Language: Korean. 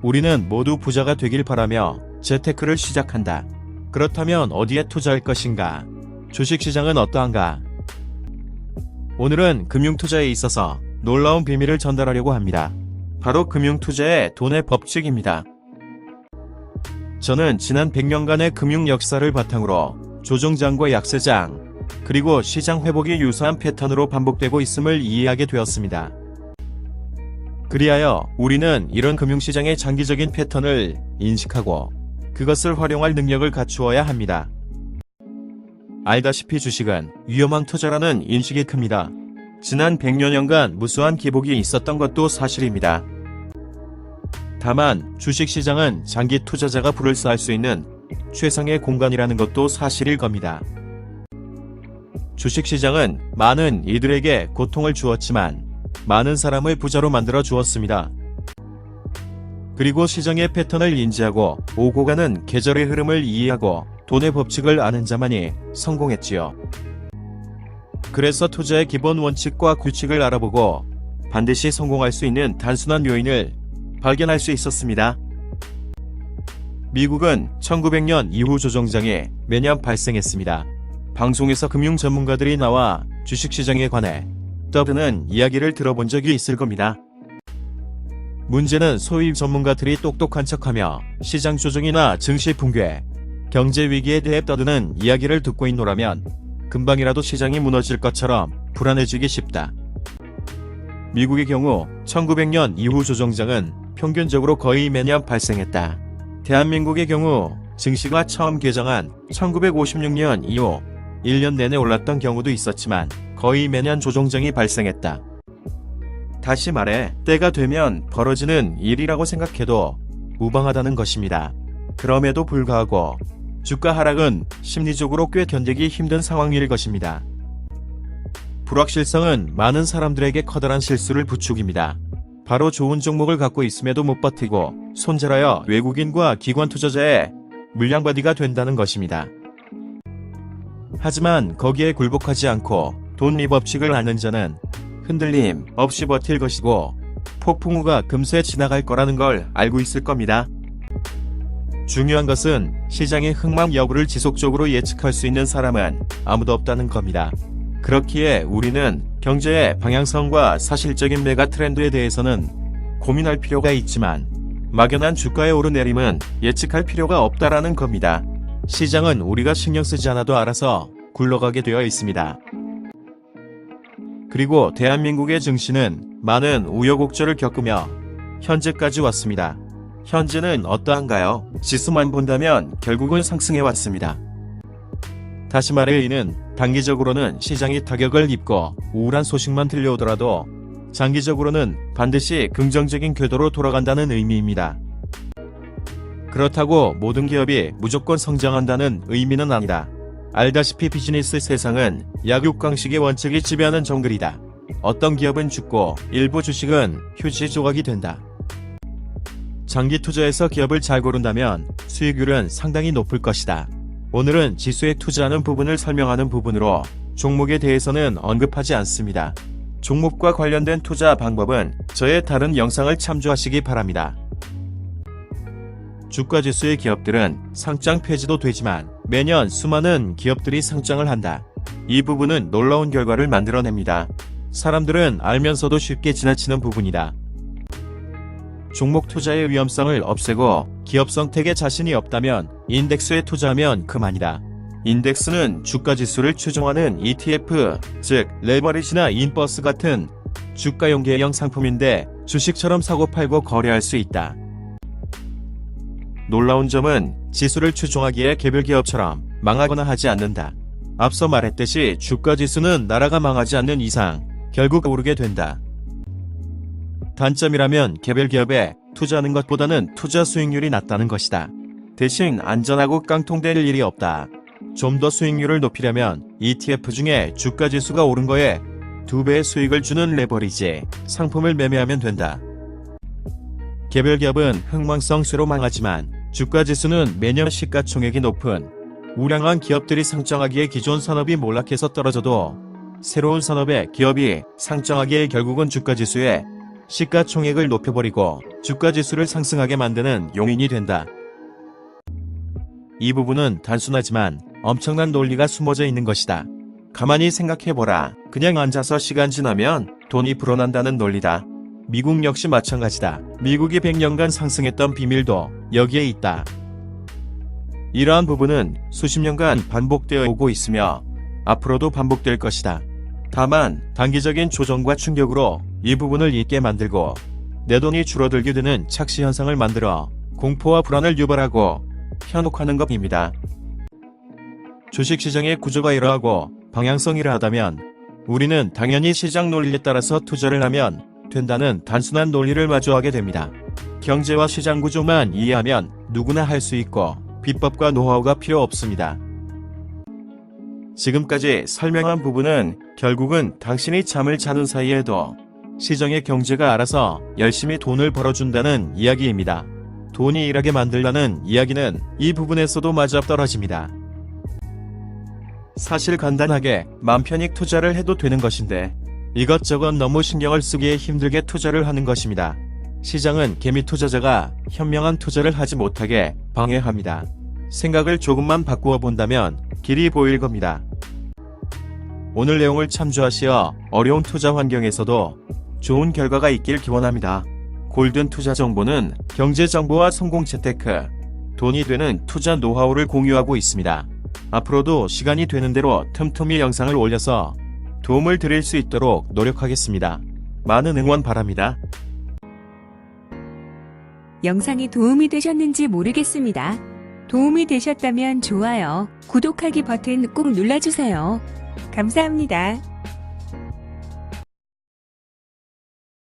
우리는 모두 부자가 되길 바라며 재테크를 시작한다. 그렇다면 어디에 투자할 것인가? 주식시장은 어떠한가? 오늘은 금융투자에 있어서 놀라운 비밀을 전달하려고 합니다. 바로 금융투자의 돈의 법칙입니다. 저는 지난 100년간의 금융 역사를 바탕으로 조정장과 약세장, 그리고 시장 회복이 유사한 패턴으로 반복되고 있음을 이해하게 되었습니다. 그리하여 우리는 이런 금융시장의 장기적인 패턴을 인식하고 그것을 활용할 능력을 갖추어야 합니다. 알다시피 주식은 위험한 투자라는 인식이 큽니다. 지난 100여 년간 무수한 기복이 있었던 것도 사실입니다. 다만 주식시장은 장기 투자자가 불을 쌓을 수 있는 최상의 공간이라는 것도 사실일 겁니다. 주식시장은 많은 이들에게 고통을 주었지만 많은 사람을 부자로 만들어 주었습니다. 그리고 시장의 패턴을 인지하고 오고 가는 계절의 흐름을 이해하고 돈의 법칙을 아는 자만이 성공했지요. 그래서 투자의 기본 원칙과 규칙을 알아보고 반드시 성공할 수 있는 단순한 요인을 발견할 수 있었습니다. 미국은 1900년 이후 조정장이 매년 발생했습니다. 방송에서 금융 전문가들이 나와 주식시장에 관해 떠드는 이야기를 들어본 적이 있을 겁니다. 문제는 소위 전문가들이 똑똑한 척하며 시장 조정이나 증시 붕괴, 경제 위기에 대해 떠드는 이야기를 듣고 있노라면 금방이라도 시장이 무너질 것처럼 불안해지기 쉽다. 미국의 경우 1900년 이후 조정장은 평균적으로 거의 매년 발생했다. 대한민국의 경우 증시가 처음 개장한 1956년 이후 1년 내내 올랐던 경우도 있었지만 거의 매년 조정장이 발생했다. 다시 말해 때가 되면 벌어지는 일이라고 생각해도 무방하다는 것입니다. 그럼에도 불구하고 주가 하락은 심리적으로 꽤 견디기 힘든 상황일 것입니다. 불확실성은 많은 사람들에게 커다란 실수를 부추깁니다. 바로 좋은 종목을 갖고 있음에도 못 버티고 손절하여 외국인과 기관 투자자의 물량바디가 된다는 것입니다. 하지만 거기에 굴복하지 않고 돈리 법칙을 아는 자는 흔들림 없이 버틸 것이고 폭풍 후가 금세 지나갈 거라는 걸 알고 있을 겁니다. 중요한 것은 시장의 흥망 여부를 지속적으로 예측할 수 있는 사람은 아무도 없다는 겁니다. 그렇기에 우리는 경제의 방향성과 사실적인 메가 트렌드에 대해서는 고민할 필요가 있지만 막연한 주가의 오르내림은 예측할 필요가 없다라는 겁니다. 시장은 우리가 신경 쓰지 않아도 알아서 굴러가게 되어 있습니다. 그리고 대한민국의 증시는 많은 우여곡절을 겪으며 현재까지 왔습니다. 현재는 어떠한가요? 지수만 본다면 결국은 상승해 왔습니다. 다시 말해 이는 단기적으로는 시장이 타격을 입고 우울한 소식만 들려오더라도 장기적으로는 반드시 긍정적인 궤도로 돌아간다는 의미입니다. 그렇다고 모든 기업이 무조건 성장한다는 의미는 아니다. 알다시피 비즈니스 세상은 약육강식의 원칙이 지배하는 정글이다. 어떤 기업은 죽고 일부 주식은 휴지 조각이 된다. 장기 투자에서 기업을 잘 고른다면 수익률은 상당히 높을 것이다. 오늘은 지수에 투자하는 부분을 설명하는 부분으로 종목에 대해서는 언급하지 않습니다. 종목과 관련된 투자 방법은 저의 다른 영상을 참조하시기 바랍니다. 주가지수의 기업들은 상장 폐지도 되지만 매년 수많은 기업들이 상장을 한다. 이 부분은 놀라운 결과를 만들어냅니다. 사람들은 알면서도 쉽게 지나치는 부분이다. 종목 투자의 위험성을 없애고 기업 선택에 자신이 없다면 인덱스에 투자하면 그만이다. 인덱스는 주가지수를 추종하는 ETF, 즉 레버리지나 인버스 같은 주가 연계형 상품인데 주식처럼 사고팔고 거래할 수 있다. 놀라운 점은 지수를 추종하기에 개별 기업처럼 망하거나 하지 않는다. 앞서 말했듯이 주가지수는 나라가 망하지 않는 이상 결국 오르게 된다. 단점이라면 개별 기업에 투자하는 것보다는 투자 수익률이 낮다는 것이다. 대신 안전하고 깡통될 일이 없다. 좀 더 수익률을 높이려면 ETF 중에 주가지수가 오른 거에 2배의 수익을 주는 레버리지 상품을 매매하면 된다. 개별 기업은 흥망성쇠로 망하지만 주가지수는 매년 시가총액이 높은 우량한 기업들이 상장하기에 기존 산업이 몰락해서 떨어져도 새로운 산업의 기업이 상장하기에 결국은 주가지수에 시가총액을 높여버리고 주가지수를 상승하게 만드는 용인이 된다. 이 부분은 단순하지만 엄청난 논리가 숨어져 있는 것이다. 가만히 생각해보라. 그냥 앉아서 시간 지나면 돈이 불어난다는 논리다. 미국 역시 마찬가지다. 미국이 100년간 상승했던 비밀도 여기에 있다. 이러한 부분은 수십 년간 반복되어 오고 있으며 앞으로도 반복될 것이다. 다만 단기적인 조정과 충격으로 이 부분을 잊게 만들고 내 돈이 줄어들게 되는 착시 현상을 만들어 공포와 불안을 유발하고 현혹하는 것입니다. 주식시장의 구조가 이러하고 방향성이 이러하다면 우리는 당연히 시장 논리에 따라서 투자를 하면 된다는 단순한 논리를 마주하게 됩니다. 경제와 시장 구조만 이해하면 누구나 할 수 있고 비법과 노하우가 필요 없습니다. 지금까지 설명한 부분은 결국은 당신이 잠을 자는 사이에도 시장의 경제가 알아서 열심히 돈을 벌어준다는 이야기입니다. 돈이 일하게 만들라는 이야기는 이 부분에서도 맞아떨어집니다. 사실 간단하게 맘 편히 투자를 해도 되는 것인데 이것저것 너무 신경을 쓰기에 힘들게 투자를 하는 것입니다. 시장은 개미 투자자가 현명한 투자를 하지 못하게 방해합니다. 생각을 조금만 바꾸어 본다면 길이 보일 겁니다. 오늘 내용을 참조하시어 어려운 투자 환경에서도 좋은 결과가 있길 기원합니다. 골든 투자 정보는 경제 정보와 성공 재테크, 돈이 되는 투자 노하우를 공유하고 있습니다. 앞으로도 시간이 되는 대로 틈틈이 영상을 올려서 도움을 드릴 수 있도록 노력하겠습니다. 많은 응원 바랍니다. 영상이 도움이 되셨는지 모르겠습니다. 도움이 되셨다면 좋아요, 구독하기 버튼 꼭 눌러주세요. 감사합니다.